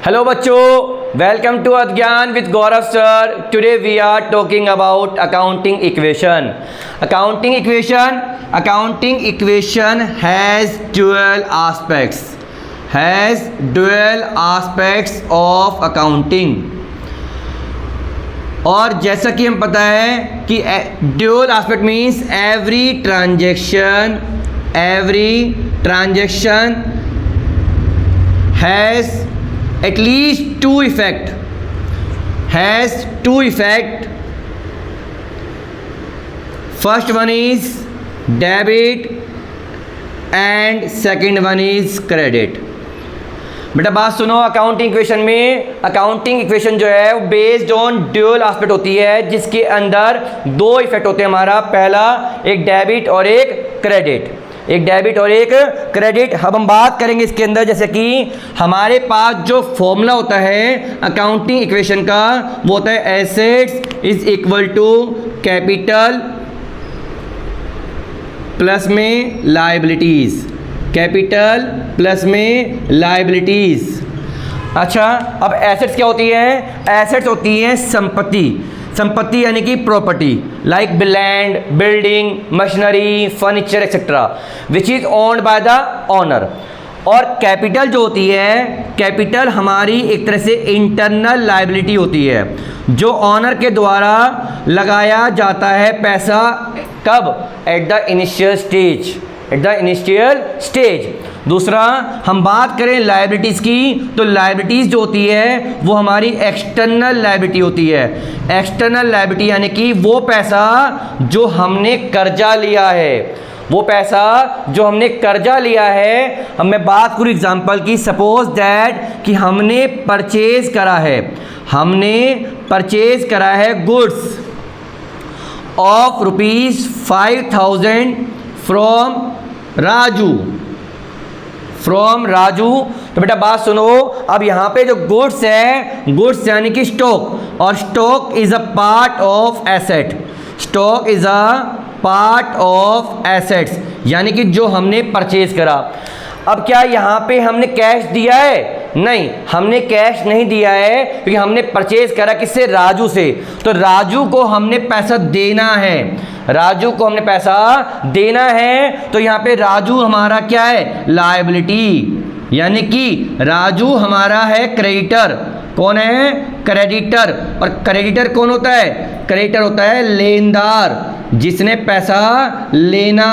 Hello बच्चों, welcome to अज्ञान with Gaurav sir. Today we are talking about accounting equation. Accounting equation has dual aspects of accounting. और जैसा कि हम पता है कि dual aspect means every transaction has at least two effect. First one is debit and second one is credit. बेटा बात सुनो, अकाउंटिंग इक्वेशन जो है वो बेस्ड ऑन ड्यूअल एस्पेक्ट होती है, जिसके अंदर दो इफेक्ट होते हैं हमारा। पहला एक डेबिट और एक क्रेडिट। अब हम बात करेंगे इसके अंदर, जैसे कि हमारे पास जो फॉर्मूला होता है अकाउंटिंग इक्वेशन का, वो होता है assets is equal to capital plus में लायबिलिटीज। अच्छा, अब एसेट्स क्या होती है? एसेट्स होती हैं संपत्ति यानी कि property, like land, building, machinery, furniture etcetera, which is owned by the owner. और कैपिटल जो होती है, कैपिटल हमारी एक तरह से इंटरनल लायबिलिटी होती है, जो ऑनर के द्वारा लगाया जाता है पैसा। कब? At the initial stage. दूसरा, हम बात करें लायबिलिटीज़ की, तो लायबिलिटीज़ जो होती है वो हमारी एक्सटर्नल लायबिलिटी होती है। एक्सटर्नल लायबिलिटी यानी कि वो पैसा जो हमने कर्जा लिया है। अब मैं बात करूँ एग्जांपल की, सपोज दैट कि हमने परचेज करा है गुड्स ऑफ ₹5,000 फ्रॉम राजू। तो बेटा बात सुनो, अब यहाँ पे जो गुड्स यानी कि स्टॉक, और stock is a part of assets, यानी कि जो हमने परचेज करा। अब क्या यहाँ पे हमने कैश दिया है? नहीं, हमने कैश नहीं दिया है, क्योंकि हमने परचेज करा किससे? राजू से। तो राजू को हमने पैसा देना है, तो यहाँ पे राजू हमारा क्या है? लायबिलिटी, यानी कि राजू हमारा है क्रेडिटर। कौन है? क्रेडिटर। और क्रेडिटर कौन होता है? क्रेडिटर होता है लेनदार, जिसने पैसा लेना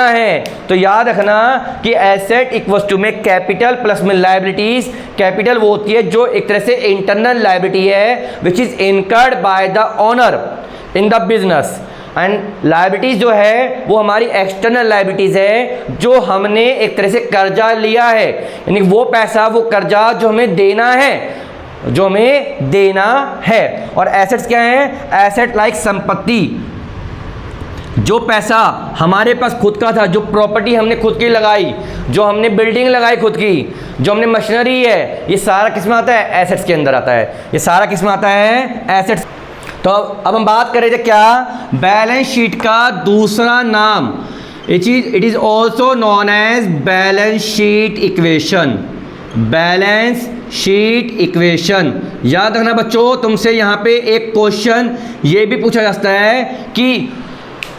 है। तो याद रखना कि एसेट इक्वल्स टू में कैपिटल प्लस में लायबिलिटीज। कैपिटल वो होती है जो एक तरह से इंटरनल लायबिलिटी है, which is incurred by the owner in the business, and liabilities जो है वो हमारी एक्सटर्नल लायबिलिटीज है, जो हमने एक तरह से कर्जा लिया है, यानी वो पैसा, वो कर्जा जो हमें देना है। और एसेट्स क्या है? एसेट लाइक संपत्ति, जो पैसा हमारे पास खुद का था, जो प्रॉपर्टी हमने खुद की लगाई, जो हमने बिल्डिंग लगाई खुद की, जो हमने मशीनरी है, ये सारा किस में आता है? एसेट्स के अंदर आता है। ये सारा किस में आता है? एसेट्स। तो अब हम बात करें थे क्या? बैलेंस शीट का दूसरा नाम, it is also known as balance sheet equation. याद रखना बच्चों, तुमसे यहाँ पे एक क्वेश्चन ये भी पूछा जाता है कि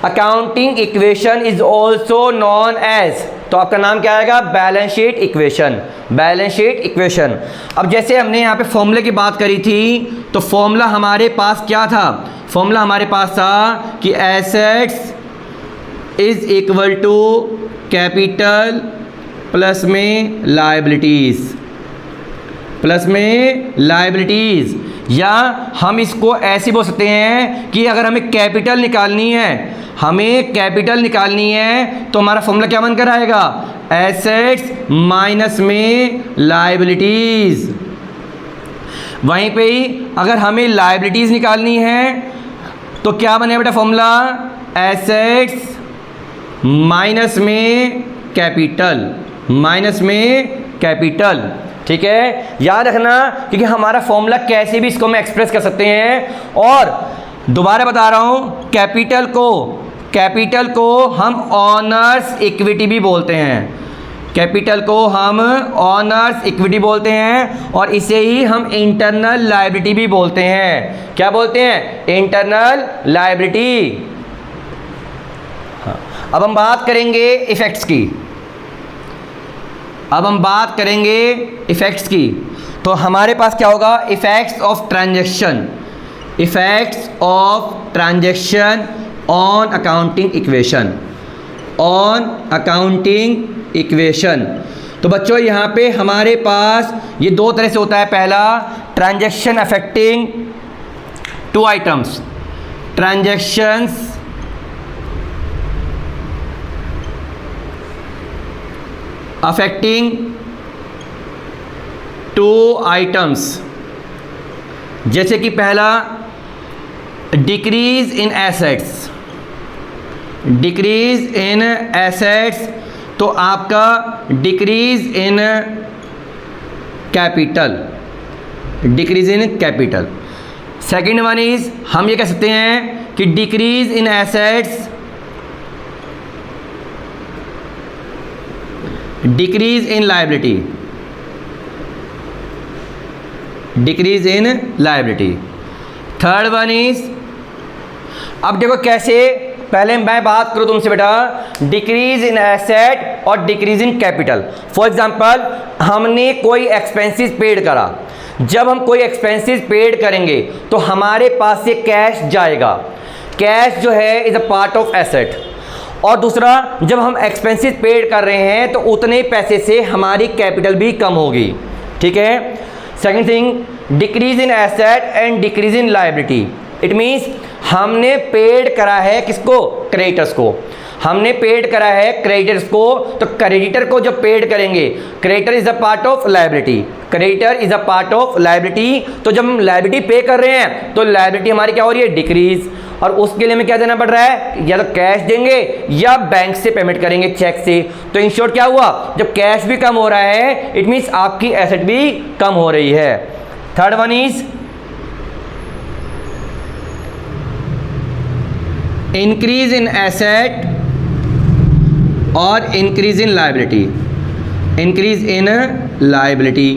accounting equation is also known as, तो आपका नाम क्या आएगा? Balance sheet equation. अब जैसे हमने यहाँ पे फॉर्मूले की बात करी थी, तो फॉर्मूला हमारे पास क्या था? फॉर्मूला हमारे पास था कि assets is equal to capital plus में लायबिलिटीज। या हम इसको ऐसे बोल सकते हैं कि अगर हमें कैपिटल निकालनी है, तो हमारा फॉर्मूला क्या बनकर आएगा? एसेट्स माइनस में लायबिलिटीज। वहीं पे ही अगर हमें लायबिलिटीज निकालनी है, तो क्या बनेगा बेटा फॉर्मूला? एसेट्स माइनस में कैपिटल। ठीक है, याद रखना, क्योंकि हमारा फॉर्मूला कैसे भी इसको हम एक्सप्रेस कर सकते हैं। और दोबारा बता रहा हूँ, कैपिटल को हम ऑनर्स इक्विटी भी बोलते हैं। कैपिटल को हम ऑनर्स इक्विटी बोलते हैं और इसे ही हम इंटरनल लायबिलिटी भी बोलते हैं। क्या बोलते हैं? Internal liability. हाँ। अब हम बात करेंगे इफेक्ट्स की। अब हम बात करेंगे इफेक्ट्स की। तो हमारे पास क्या होगा? Effects of transaction, effects of transaction on accounting equation, on accounting equation. तो बच्चों यहाँ पे हमारे पास ये दो तरह से होता है। पहला, transaction affecting two items, transactions affecting two items, जैसे कि पहला decrease in assets, decrease in assets तो आपका decrease in capital, decrease in capital. Second one is, हम ये कह सकते हैं कि decrease in assets, decrease in liability, decrease in liability. Third one is, अब देखो कैसे, पहले मैं बात करूं तुमसे बेटा, डिक्रीज इन एसेट और decrease in capital. For example, हमने कोई एक्सपेंसेस पेड करा। जब हम कोई एक्सपेंसेस पेड करेंगे तो हमारे पास से कैश जाएगा। कैश जो है is a part of asset. और दूसरा, जब हम एक्सपेंसेस पेड कर रहे हैं तो उतने पैसे से हमारी कैपिटल भी कम होगी। ठीक है। Second thing, decrease in asset and decrease in liability. It means हमने पेड करा है किसको? क्रेडिटर्स को। हमने पेड करा है क्रेडिटर्स को, तो क्रेडिटर को जब पेड करेंगे, creditor is a part of liability, creditor is a part of liability. तो जब हम लायबिलिटी पे कर रहे हैं तो लायबिलिटी हमारी क्या हो रही है? डिक्रीज। और उसके लिए हमें क्या देना पड़ रहा है? या तो कैश देंगे या बैंक से पेमेंट करेंगे, चेक से। तो इन शॉर्ट क्या हुआ? जब कैश भी कम हो रहा है, इट मीन्स आपकी एसेट भी कम हो रही है। Third one is increase in asset और increase in liability, increase in liability.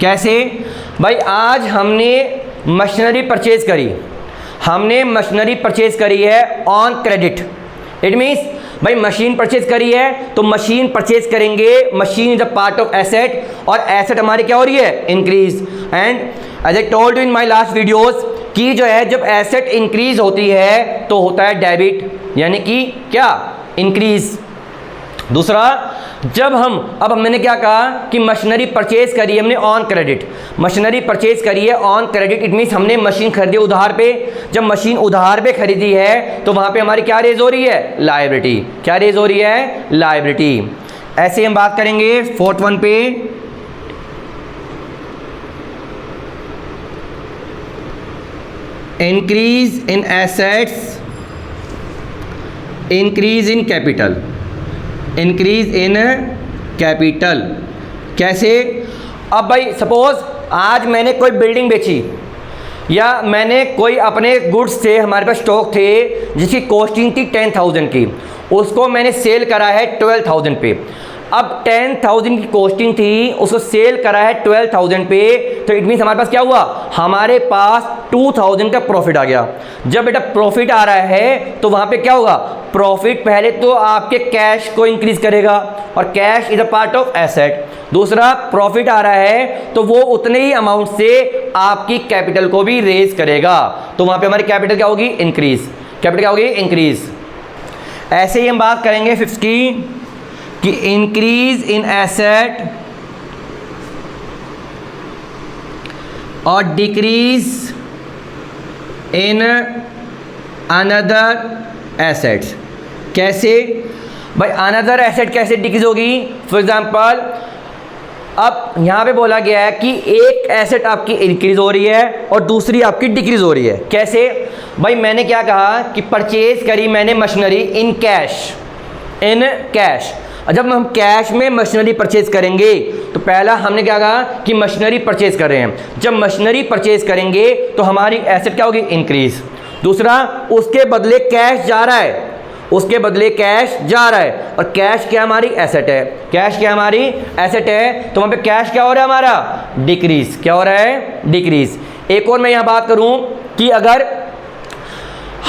कैसे भाई? आज हमने मशीनरी परचेज करी, हमने मशीनरी परचेज करी है ऑन क्रेडिट। इट मीन्स भाई मशीन परचेज करी है तो मशीन परचेज करेंगे, machine is a part of asset और एसेट हमारी क्या हो रही है? Increase. And as I told you in my last videos कि जो है जब एसेट इंक्रीज होती है तो होता है डेबिट, यानी कि क्या? इंक्रीज। दूसरा, जब अब मैंने क्या कहा कि मशीनरी परचेज करी है हमने ऑन क्रेडिट, मशीनरी परचेज करी है ऑन क्रेडिट। इट मीन्स हमने मशीन खरीदी उधार पे। जब मशीन उधार पे खरीदी है तो वहां पे हमारी क्या रेज हो रही है? लायबिलिटी। क्या रेज हो रही है? लायबिलिटी। ऐसे हम बात करेंगे फोर्थ वन पे, increase in assets, increase in capital, increase in capital. कैसे? अब भाई सपोज आज मैंने कोई बिल्डिंग बेची या मैंने कोई अपने गुड्स थे, हमारे पास स्टॉक थे जिसकी कॉस्टिंग थी 10,000 की, उसको मैंने सेल करा है 12,000 पे। अब 10,000 की कॉस्टिंग थी, उसको सेल करा है 12,000 पे, तो इट मीन्स हमारे पास क्या हुआ? हमारे पास 2,000 का प्रॉफिट आ गया। जब बेटा प्रॉफिट आ रहा है तो वहां पे क्या होगा? प्रॉफिट पहले तो आपके कैश को इंक्रीज करेगा और cash is a part of asset. दूसरा, प्रॉफिट आ रहा है तो वो उतने ही अमाउंट से आपकी कैपिटल को भी रेज करेगा, तो वहां पे हमारी कैपिटल क्या होगी? इंक्रीज। कैपिटल क्या होगी? इंक्रीज। ऐसे ही हम बात करेंगे फिफ्थ की कि इंक्रीज इन एसेट और डिक्रीज इन अनदर एसेट्स। कैसे भाई? अनदर एसेट कैसे डिक्रीज होगी? फॉर एग्जांपल, अब यहाँ पे बोला गया है कि एक एसेट आपकी इंक्रीज हो रही है और दूसरी आपकी डिक्रीज हो रही है। कैसे भाई? मैंने क्या कहा कि परचेज करी मैंने machinery in cash, in cash. जब हम कैश में मशीनरी परचेज करेंगे तो पहला हमने क्या कहा कि मशीनरी परचेज कर रहे हैं। जब मशीनरी परचेज करेंगे तो हमारी एसेट क्या होगी? इंक्रीज। दूसरा, उसके बदले कैश जा रहा है, उसके बदले कैश जा रहा है, और कैश क्या हमारी एसेट है, कैश क्या हमारी एसेट है, तो वहाँ पे कैश क्या हो रहा है हमारा डिक्रीज, क्या हो रहा है डिक्रीज। एक और मैं यहाँ बात करूँ कि अगर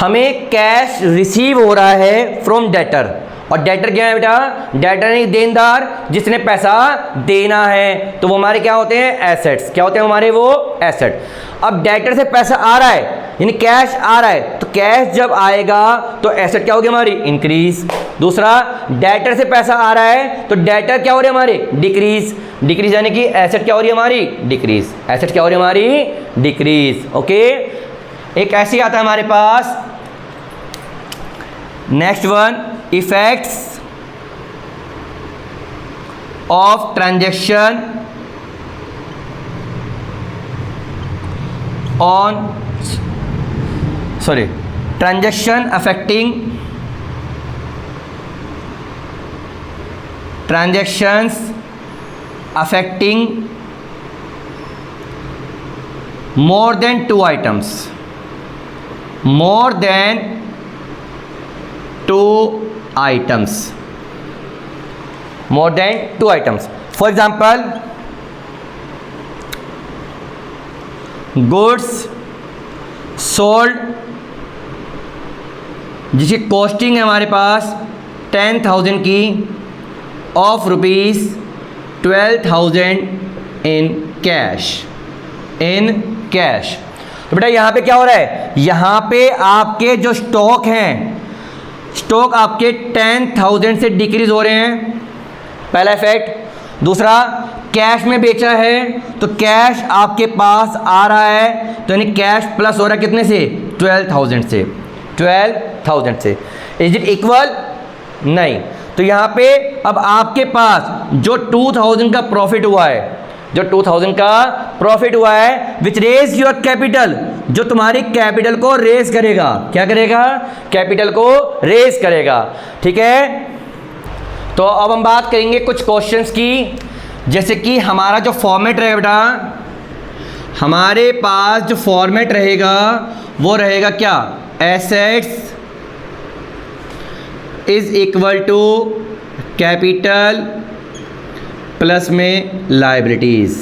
हमें कैश रिसीव हो रहा है फ्रॉम डेटर, और डेटर क्या है बेटा, डेटर यानी देनदार जिसने पैसा देना है, तो वो हमारे क्या होते हैं एसेट्स, क्या होते हैं हमारे वो एसेट। अब डेटर से पैसा आ रहा है यानी कैश आ रहा है, तो कैश जब आएगा तो एसेट क्या होगी हमारी इंक्रीज। दूसरा, डेटर से पैसा आ रहा है तो डेटर क्या हो रही है हमारी डिक्रीज, डिक्रीज यानी कि एसेट क्या हो रही है हमारी डिक्रीज, एसेट क्या हो रही है हमारी डिक्रीज। ओके, एक ऐसी आता है हमारे पास next one, effects of transaction on transaction affecting transactions affecting more than 2 items, more than 2 items, more than 2 items. For example, goods sold जिसकी कॉस्टिंग है हमारे पास 10,000 की, of rupees 12,000 in cash, in cash. तो बेटा यहाँ पे क्या हो रहा है, यहाँ पे आपके जो स्टॉक हैं, स्टॉक आपके 10,000 से डिक्रीज हो रहे हैं, पहला इफेक्ट। दूसरा, कैश में बेचा है तो कैश आपके पास आ रहा है, तो यानी कैश प्लस हो रहा है कितने से 12,000 से, 12,000 से। इज इट इक्वल, नहीं। तो यहाँ पे अब आपके पास जो 2,000 का प्रॉफिट हुआ है, जो 2,000 का प्रॉफिट हुआ है, विच रेज योर कैपिटल, जो तुम्हारी कैपिटल को रेज करेगा, क्या करेगा कैपिटल को रेज करेगा, ठीक है। तो अब हम बात करेंगे कुछ क्वेश्चंस की, जैसे कि हमारा जो फॉर्मेट रहेगा बेटा, हमारे पास जो फॉर्मेट रहेगा वो रहेगा क्या, assets is equal to capital plus में लायबिलिटीज।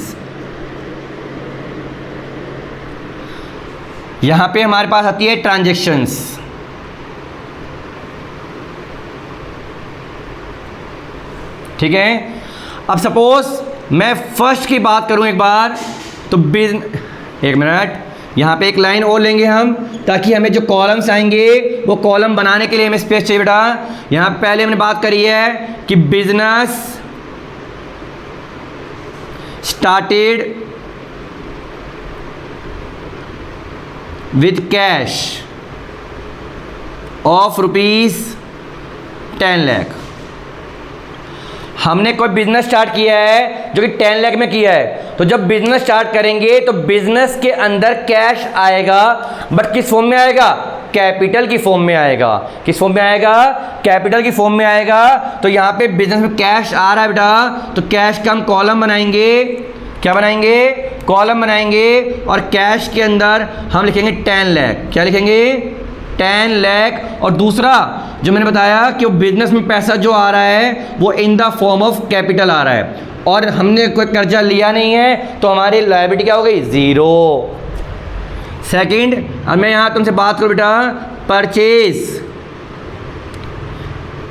यहां पे हमारे पास आती है ट्रांजैक्शंस, ठीक है। अब सपोज मैं फर्स्ट की बात करूं एक बार, तो एक मिनट, यहां पे एक लाइन और लेंगे हम, ताकि हमें जो कॉलम्स आएंगे वो कॉलम बनाने के लिए हमें स्पेस चाहिए बेटा। यहां पहले हमने बात करी है कि business started with cash of rupees 10 lakh. हमने कोई बिजनेस स्टार्ट किया है जो कि 10 लाख में किया है, तो जब बिजनेस स्टार्ट करेंगे तो बिजनेस के अंदर कैश आएगा, बट किस फॉर्म में आएगा, कैपिटल की फॉर्म में आएगा। किस फॉर्म में आएगा, कैपिटल की फॉर्म में आएगा। तो यहाँ पे बिजनेस में कैश आ रहा है बेटा, तो कैश का हम कॉलम बनाएंगे, क्या बनाएंगे, कॉलम बनाएंगे, और कैश के अंदर हम लिखेंगे 10 लाख, क्या लिखेंगे 10 लाख। और दूसरा जो मैंने बताया कि वो बिजनेस में पैसा जो आ रहा है वो in the form of capital आ रहा है, और हमने कोई कर्जा लिया नहीं है, तो हमारी लायबिलिटी क्या हो गई, 0। सेकंड, अब मैं यहाँ तुमसे बात करूँ बेटा, परचेज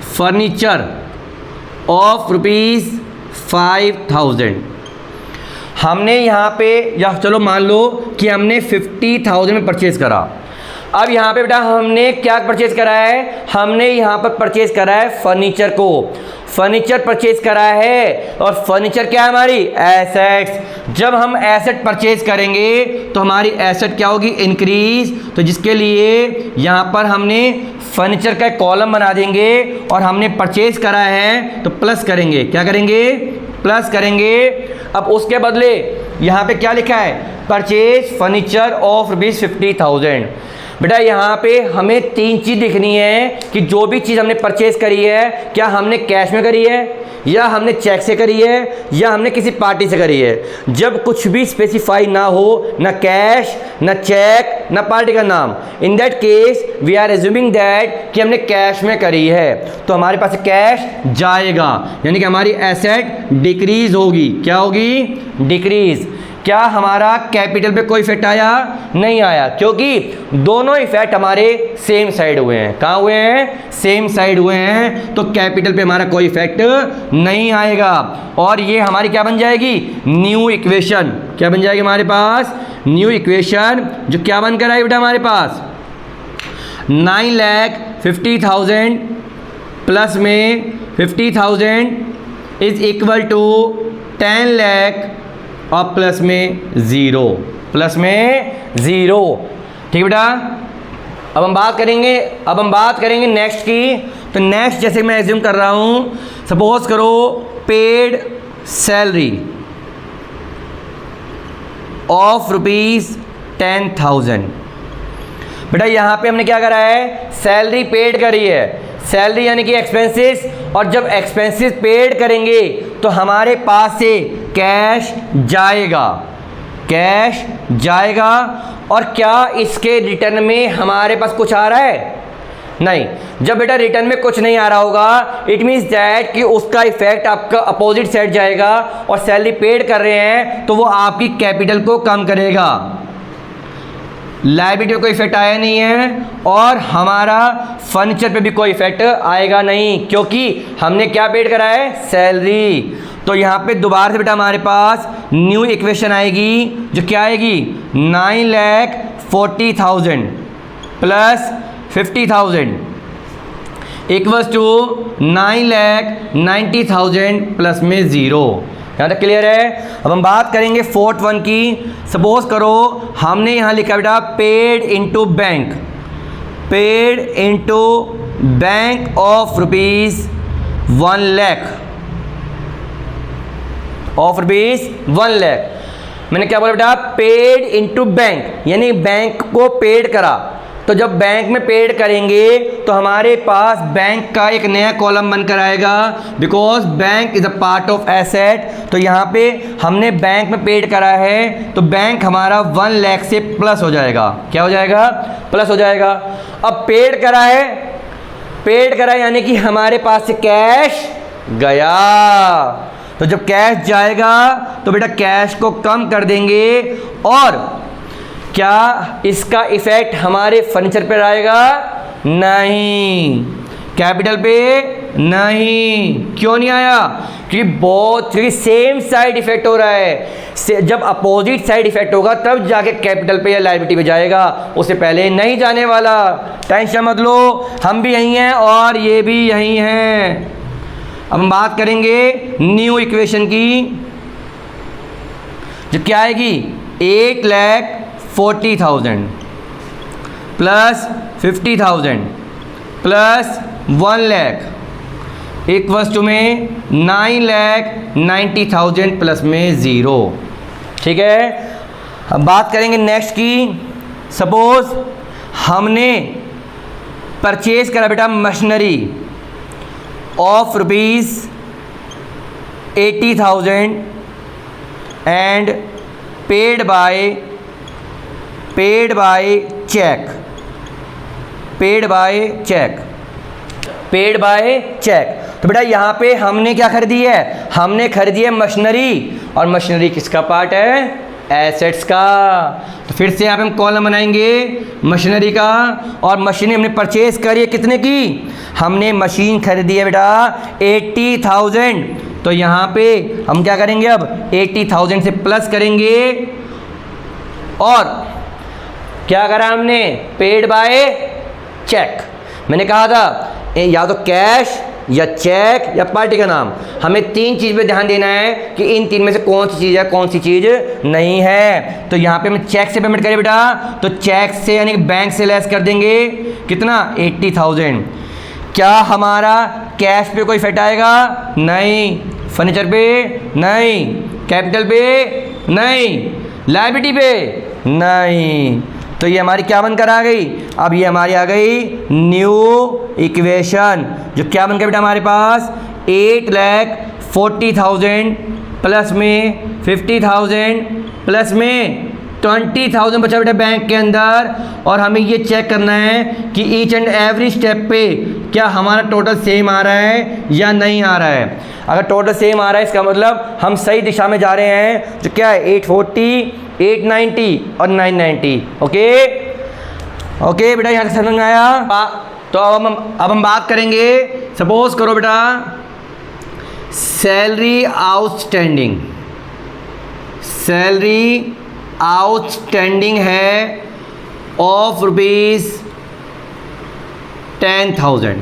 फर्नीचर ऑफ रुपीज़ 5,000। हमने यहाँ पे, या चलो मान लो कि हमने 50,000 में परचेज करा। अब यहाँ पे बेटा हमने क्या परचेज करा है, हमने यहाँ पर परचेज करा है फर्नीचर को, फर्नीचर परचेज करा है, और फर्नीचर क्या है हमारी एसेट्स। जब हम एसेट परचेज करेंगे तो हमारी एसेट क्या होगी, इंक्रीज। तो जिसके लिए यहाँ पर हमने फर्नीचर का एक कॉलम बना देंगे, और हमने परचेज करा है तो प्लस करेंगे, क्या करेंगे, प्लस करेंगे। अब उसके बदले यहाँ पे क्या लिखा है, परचेज फर्नीचर ऑफ रुपीज़ 50,000। बेटा यहाँ पे हमें 3 चीज़ दिखनी है कि जो भी चीज़ हमने परचेज करी है क्या हमने कैश में करी है, या हमने चेक से करी है या हमने किसी पार्टी से करी है। जब कुछ भी स्पेसिफाई ना हो, ना कैश, ना चेक, ना पार्टी का नाम, in that case we are assuming that कि हमने कैश में करी है, तो हमारे पास कैश जाएगा, यानी कि हमारी एसेट डिक्रीज होगी। क्या होगी? डिक्रीज। क्या हमारा कैपिटल पे कोई इफेक्ट आया? नहीं आया, क्योंकि दोनों इफेक्ट हमारे सेम साइड हुए हैं। कहाँ हुए हैं? सेम साइड हुए हैं, तो कैपिटल पे हमारा कोई इफेक्ट नहीं आएगा। और ये हमारी क्या बन जाएगी? New equation. क्या बन जाएगी हमारे पास? न्यू इक्वेशन, जो क्या बनकर आई बेटा हमारे पास? 9,50,000 प्लस में 50,000 इज इक्वल टू 10 लाख और प्लस में 0, प्लस में 0। ठीक बेटा, अब हम बात करेंगे नेक्स्ट की। तो नेक्स्ट जैसे मैं एज्यूम कर रहा हूँ, सपोज करो पेड सैलरी ऑफ ₹10,000। बेटा यहाँ पे हमने क्या करा है? सैलरी पेड करी है। सैलरी यानी कि एक्सपेंसेस, और जब एक्सपेंसेस पेड करेंगे तो हमारे पास से कैश जाएगा, कैश जाएगा। और क्या इसके रिटर्न में हमारे पास कुछ आ रहा है? नहीं। जब बेटा रिटर्न में कुछ नहीं आ रहा होगा, इट मीन्स दैट कि उसका इफेक्ट आपका अपोजिट साइड जाएगा, और सैलरी पेड कर रहे हैं तो वो आपकी कैपिटल को कम करेगा। लायबिलिटी पे कोई इफेक्ट आया नहीं है, और हमारा फर्नीचर पे भी कोई इफेक्ट आएगा नहीं, क्योंकि हमने क्या पेड करा है? सैलरी। तो यहाँ पे दोबारा से बेटा हमारे पास न्यू इक्वेशन आएगी, जो क्या आएगी? 9,40,000 प्लस 50,000 इक्वल्स टू 9,90,000 प्लस में 0। यहाँ तक क्लियर है? अब हम बात करेंगे फोर्थ वन की। सपोज करो हमने यहाँ लिखा बेटा paid into bank, paid into bank of ₹1 lakh, of ₹1 lakh. मैंने क्या बोला बेटा? पेड इनटू बैंक, यानी बैंक को पेड करा। तो जब बैंक में पेड करेंगे तो हमारे पास बैंक का एक नया कॉलम बनकर आएगा, because bank is a part of asset. तो यहाँ पे हमने बैंक में पेड करा है, तो बैंक हमारा 1 लाख से प्लस हो जाएगा। क्या हो जाएगा? प्लस हो जाएगा। अब पेड करा है, पेड करा यानी कि हमारे पास से कैश गया। तो जब कैश जाएगा तो बेटा कैश को कम कर देंगे, और क्या इसका इफेक्ट हमारे फर्नीचर पर आएगा? नहीं। कैपिटल पे नहीं। क्यों नहीं आया? क्योंकि सेम साइड इफेक्ट हो रहा है। जब अपोजिट साइड इफेक्ट होगा तब जाके कैपिटल पे या लायबिलिटी पे जाएगा, उससे पहले नहीं जाने वाला। टेंशन मत लो, हम भी यहीं हैं और ये भी यहीं हैं। अब हम बात करेंगे न्यू इक्वेशन की, जो क्या आएगी? 8,40,000 plus 50,000 plus 1 lakh equals to में 9,90,000 प्लस में 0। ठीक है, अब बात करेंगे नेक्स्ट की। सपोज हमने परचेज करा बेटा machinery of ₹80,000 and paid by cheque, paid by cheque. तो बेटा यहाँ पे हमने क्या खरीदी है? हमने खरीदी है मशीनरी, और मशीनरी किसका पार्ट है? एसेट्स का। तो फिर से यहाँ पे हम कॉलम बनाएंगे मशीनरी का, और मशीनरी हमने परचेज करी है कितने की? हमने मशीन खरीदी है बेटा 80,000। तो यहाँ पे हम क्या करेंगे? अब 80,000 से प्लस करेंगे, और क्या करा हमने? Paid by cheque. मैंने कहा था या तो कैश या चेक या पार्टी का नाम। हमें 3 चीज़ पे ध्यान देना है कि इन 3 में से कौन सी चीज़ है, कौन सी चीज़ नहीं है। तो यहाँ पे हम चेक से पेमेंट करें बेटा, तो चेक से यानी कि बैंक से लेस कर देंगे कितना? 80,000। क्या हमारा कैश पे कोई इफेक्ट आएगा? नहीं। फर्नीचर पे नहीं। कैपिटल पे नहीं। लायबिलिटी पे नहीं। तो ये हमारी क्या बनकर आ गई? अब ये हमारी आ गई न्यू इक्वेशन, जो क्या बनकर बेटा हमारे पास 40,000 प्लस में 50,000 प्लस में 20,000 बचा बेटा बैंक के अंदर। और हमें ये चेक करना है कि ईच एंड एवरी स्टेप पे क्या हमारा टोटल सेम आ रहा है या नहीं आ रहा है। अगर टोटल सेम आ रहा है इसका मतलब हम सही दिशा में जा रहे हैं। जो क्या है 840, 890 और 990। ओके ओके बेटा, यहाँ से समझ में आया। तो अब हम बात करेंगे, सपोज करो बेटा सैलरी आउटस्टैंडिंग, सैलरी आउटस्टैंडिंग है of rupees 10,000।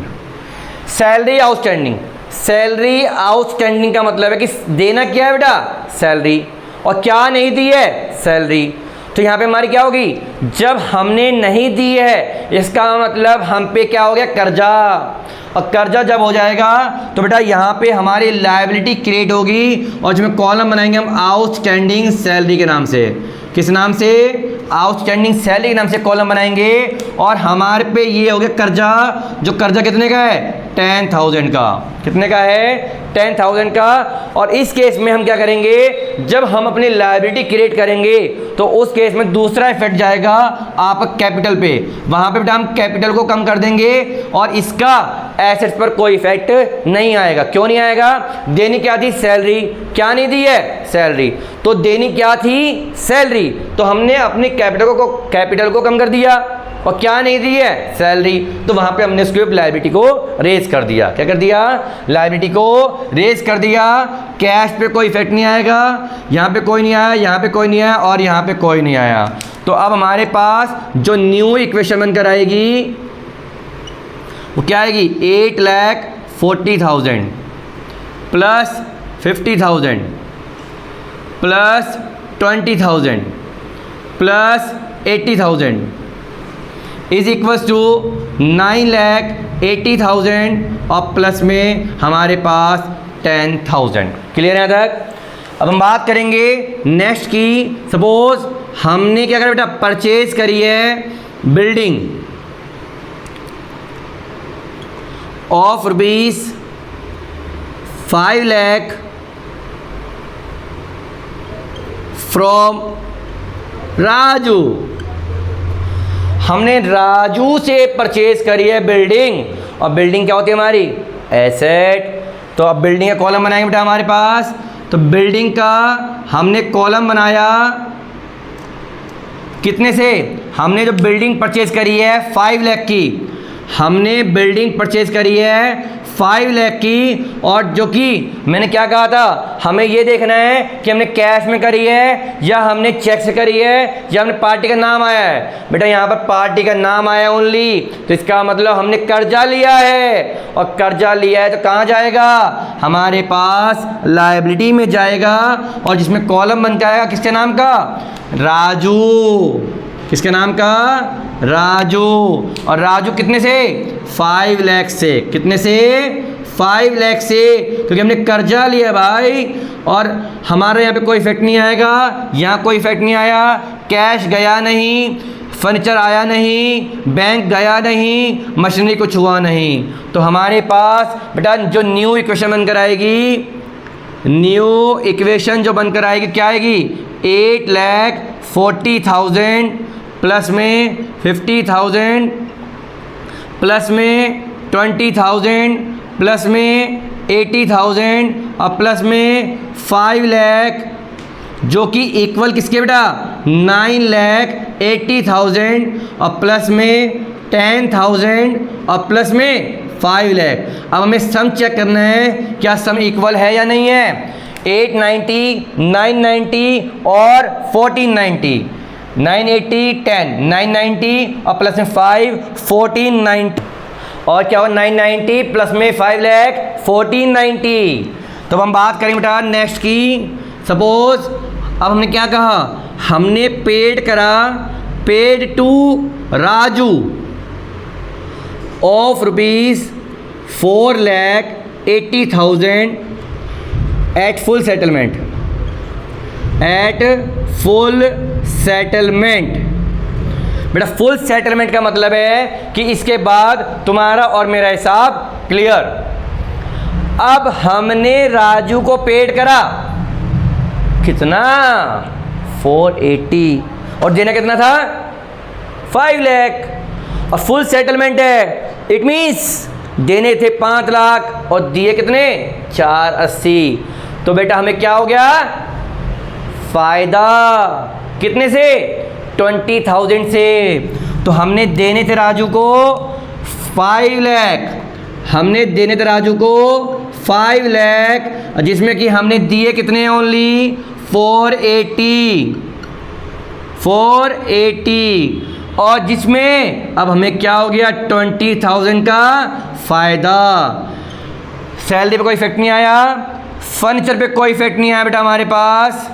Salary outstanding, salary outstanding का मतलब है कि देना क्या है बेटा, सैलरी, और क्या नहीं दी है, सैलरी। तो यहाँ पे हमारी क्या होगी, जब हमने नहीं दी है इसका मतलब हम पे क्या हो गया, कर्जा। और कर्जा जब हो जाएगा तो बेटा यहाँ पे हमारी लायबिलिटी क्रिएट होगी और जिसमें कॉलम बनाएंगे हम आउटस्टैंडिंग सैलरी के नाम से। किस नाम से, आउटस्टैंडिंग सैलरी के नाम से कॉलम बनाएंगे। और हमारे पे ये हो गया कर्जा, जो कर्जा कितने का है, 10,000 का। कितने का है, 10,000 का। और इस केस में हम क्या करेंगे, जब हम अपनी लायबिलिटी क्रिएट करेंगे तो उस केस में दूसरा इफेक्ट जाएगा आपका कैपिटल पे। वहाँ पे बेटा हम कैपिटल को कम कर देंगे और इसका एसेट्स पर कोई इफेक्ट नहीं आएगा। क्यों नहीं आएगा, देनी क्या थी, सैलरी, क्या नहीं दी है, सैलरी। तो देनी क्या थी, सैलरी, तो हमने अपनी कैपिटल को कम कर दिया और क्या नहीं दी है, सैलरी। तो वहाँ पे हमने उसके लायबिलिटी को रेज कर दिया। क्या कर दिया, लायबिलिटी को रेज कर दिया। कैश पे कोई इफेक्ट नहीं आएगा, यहाँ पे कोई नहीं आया, यहाँ पे कोई नहीं आया और यहाँ पे कोई नहीं आया। तो अब हमारे पास जो न्यू इक्वेशन बनकर आएगी वो क्या आएगी, 8,40,000 plus 50,000 plus 20,000 plus 80,000 is equals to 9,80,000 और प्लस में हमारे पास 10,000। क्लियर है तक। अब हम बात करेंगे नेक्स्ट की। सपोज हमने क्या करा बेटा, परचेज करी है building of rupees 5 lakh from Raju. हमने राजू से परचेज करी है बिल्डिंग, और बिल्डिंग क्या होती है हमारी, एसेट। तो अब बिल्डिंग का कॉलम बनाएंगे बेटा हमारे पास। तो बिल्डिंग का हमने कॉलम बनाया कितने से, हमने जो बिल्डिंग परचेज करी है 5 लाख की, हमने बिल्डिंग परचेज करी है 5 लाख की। और जो कि मैंने क्या कहा था, हमें ये देखना है कि हमने कैश में करी है या हमने चेक से करी है या हमने पार्टी का नाम आया है। बेटा यहाँ पर पार्टी का नाम आया ओनली, तो इसका मतलब हमने कर्जा लिया है, और कर्जा लिया है तो कहाँ जाएगा, हमारे पास लायबिलिटी में जाएगा। और जिसमें कॉलम बन जाएगा किसके नाम का, राजू। किसके नाम का, राजू। और राजू कितने से, 5 लाख से। कितने से, 5 लाख से, क्योंकि हमने कर्जा लिया भाई। और हमारे यहाँ पे कोई इफेक्ट नहीं आएगा, यहाँ कोई इफेक्ट नहीं आया, कैश गया नहीं, फर्नीचर आया नहीं, बैंक गया नहीं, मशीनरी कुछ हुआ नहीं। तो हमारे पास बेटा जो न्यू इक्वेशन बनकर आएगी, न्यू इक्वेशन जो बनकर आएगी क्या आएगी, 8,40,000 प्लस में 50,000 प्लस में 20,000 प्लस में 80,000 और प्लस में 5 लाख, जो कि इक्वल किसके बेटा, 9,80,000 और प्लस में 10,000 और प्लस में 5 लाख। अब हमें सम चेक करना है क्या सम इक्वल है या नहीं है। 890, 990 और 1490, 980, 10, 990 और प्लस में 5, 1490 और क्या हो 990 प्लस में 5 लाख 1490। तो हम बात करेंगे बेटा नेक्स्ट की। सपोज अब हमने क्या कहा, हमने पेड करा, paid to Raju of rupees 4,80,000 at full settlement, at full settlement. बेटा फुल सेटलमेंट का मतलब है कि इसके बाद तुम्हारा और मेरा हिसाब क्लियर। अब हमने राजू को पेड करा कितना 480 और देना कितना था 5 लाख और फुल सेटलमेंट है। इट मीन्स देने थे 5 लाख और दिए कितने 480। तो बेटा हमें क्या हो गया फायदा कितने से 20,000 से। तो हमने देने थे राजू को 5 लाख, हमने देने थे राजू को 5 लाख जिसमें कि हमने दिए कितने ओनली 480 और जिसमें अब हमें क्या हो गया 20,000 का फ़ायदा। सैलरी पे कोई इफेक्ट नहीं आया, फर्नीचर पे कोई इफेक्ट नहीं आया बेटा हमारे पास,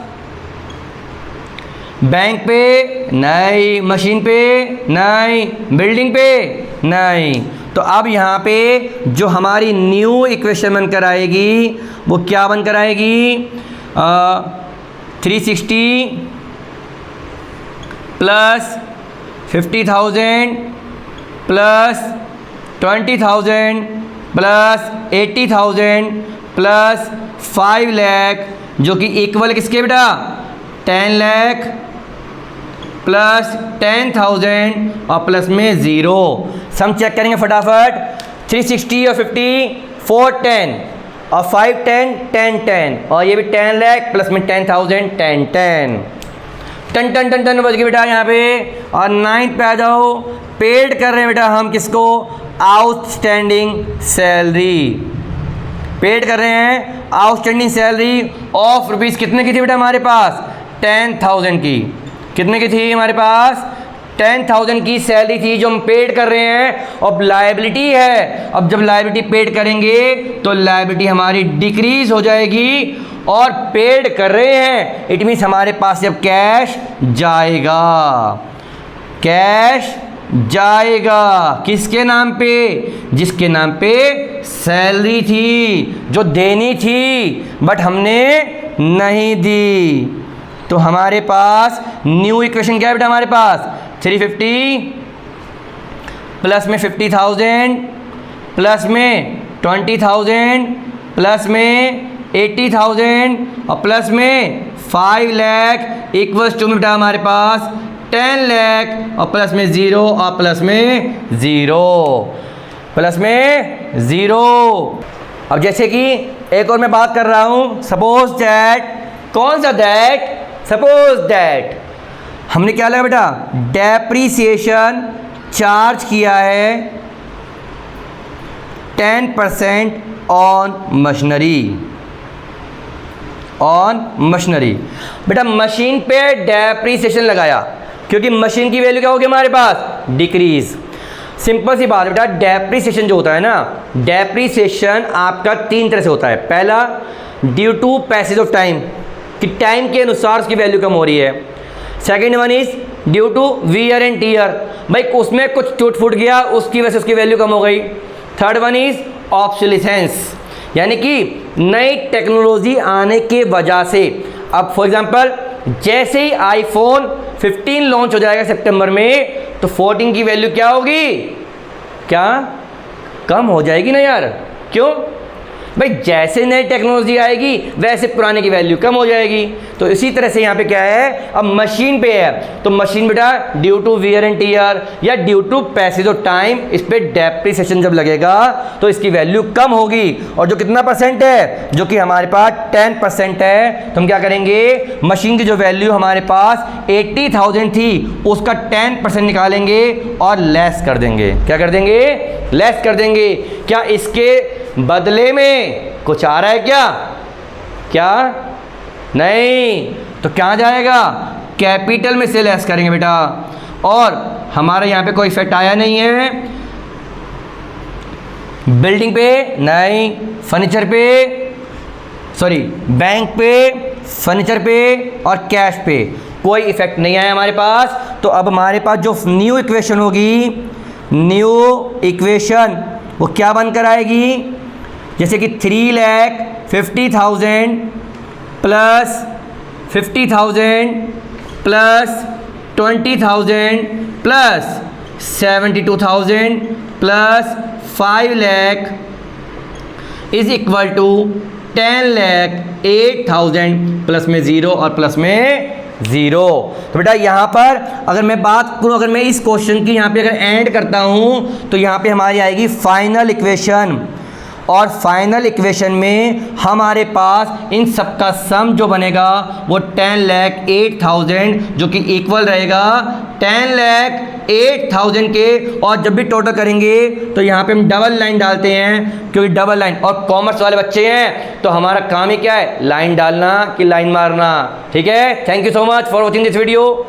बैंक पे नहीं, मशीन पे नहीं, बिल्डिंग पे नहीं। तो अब यहाँ पे जो हमारी न्यू इक्वेशन बनकर आएगी वो क्या बनकर आएगी 360 plus 50,000 plus 20,000 plus 80,000 plus 5 lakh जो कि इक्वल किसके बेटा 10 लाख प्लस 10,000 और प्लस में 0। सम चेक करेंगे फटाफट 360 और 50 410 और 5 10 10 10 और ये भी 10 लाख प्लस में 10,000 10 10 टन टन टन टन बज गई बेटा यहाँ पे। और 9 पे आ जाओ, पेड कर रहे हैं बेटा हम किसको आउटस्टैंडिंग सैलरी, पेड कर रहे हैं आउटस्टैंडिंग सैलरी ऑफ रुपीज़ कितने की थी बेटा हमारे पास 10,000 की, कितने की थी हमारे पास 10,000 की सैलरी थी जो हम पेड कर रहे हैं। अब लायबिलिटी है, अब जब लायबिलिटी पेड करेंगे तो लायबिलिटी हमारी डिक्रीज हो जाएगी और पेड कर रहे हैं इट मीन्स हमारे पास जब कैश जाएगा, कैश जाएगा किसके नाम पे जिसके नाम पे सैलरी थी जो देनी थी बट हमने नहीं दी। तो हमारे पास न्यू इक्वेशन क्या है बेटा हमारे पास 350 प्लस में 50,000 प्लस में 20,000 प्लस में 80,000 और प्लस में 5 लाख इक्वल्स टू बेटा हमारे पास 10 लाख और प्लस में 0 और प्लस में 0 प्लस में 0। अब जैसे कि एक और मैं बात कर रहा हूँ सपोज दैट, कौन सा दैट सपोज दैट हमने क्या लगा बेटा डेप्रीसिएशन चार्ज किया है 10% ऑन मशीनरी, ऑन मशीनरी बेटा मशीन पे डेप्रीसिएशन लगाया क्योंकि मशीन की वैल्यू क्या होगी हमारे पास डिक्रीज। सिंपल सी बात है बेटा डेप्रीसिएशन जो होता है ना, डेप्रीसिएशन आपका 3 तरह से होता है। पहला due to passage of time कि टाइम के अनुसार उसकी वैल्यू कम हो रही है। Second one is due to wear and tear, भाई उसमें कुछ टूट फूट गया उसकी वजह से उसकी वैल्यू कम हो गई। थर्ड वन इज ऑब्सोलिसेंस यानी कि नई टेक्नोलॉजी आने के वजह से। अब फॉर एग्जांपल जैसे ही आईफोन 15 लॉन्च हो जाएगा सितंबर में तो 14 की वैल्यू क्या होगी, क्या कम हो जाएगी ना यार, क्यों भाई जैसे नई टेक्नोलॉजी आएगी वैसे पुराने की वैल्यू कम हो जाएगी। तो इसी तरह से यहाँ पे क्या है अब मशीन पे है तो मशीन बेटा due to wear and tear या due to passage of time इस पे डेप्रीसिएशन जब लगेगा तो इसकी वैल्यू कम होगी। और जो कितना परसेंट है जो कि हमारे पास 10% है तो हम क्या करेंगे मशीन की जो वैल्यू हमारे पास 80,000 थी उसका 10% निकालेंगे और लेस कर देंगे। क्या कर देंगे लेस कर देंगे। क्या इसके बदले में कुछ आ रहा है क्या, क्या नहीं, तो क्या जाएगा कैपिटल में से लेस करेंगे बेटा। और हमारे यहाँ पे कोई इफेक्ट आया नहीं है बिल्डिंग पे नहीं, फर्नीचर पे सॉरी बैंक पे, फर्नीचर पे और कैश पे कोई इफेक्ट नहीं आया हमारे पास। तो अब हमारे पास जो न्यू इक्वेशन होगी, न्यू इक्वेशन वो क्या बनकर आएगी जैसे कि 3,50,000 plus 50,000 plus 20,000 plus 72,000 plus 5 lakh is equal to 10,08,000 plus में 0 और प्लस में 0। तो बेटा यहाँ पर अगर मैं बात करूँ, अगर मैं इस क्वेश्चन की यहाँ पे अगर एंड करता हूँ तो यहाँ पे हमारी आएगी फाइनल इक्वेशन, और फाइनल इक्वेशन में हमारे पास इन सब का सम जो बनेगा वो 10,08,000 जो कि इक्वल रहेगा 10,08,000 के। और जब भी टोटल करेंगे तो यहाँ पे हम डबल लाइन डालते हैं, क्योंकि डबल लाइन और कॉमर्स वाले बच्चे हैं तो हमारा काम ही क्या है, लाइन डालना कि लाइन मारना। ठीक है, thank you so much for watching this video.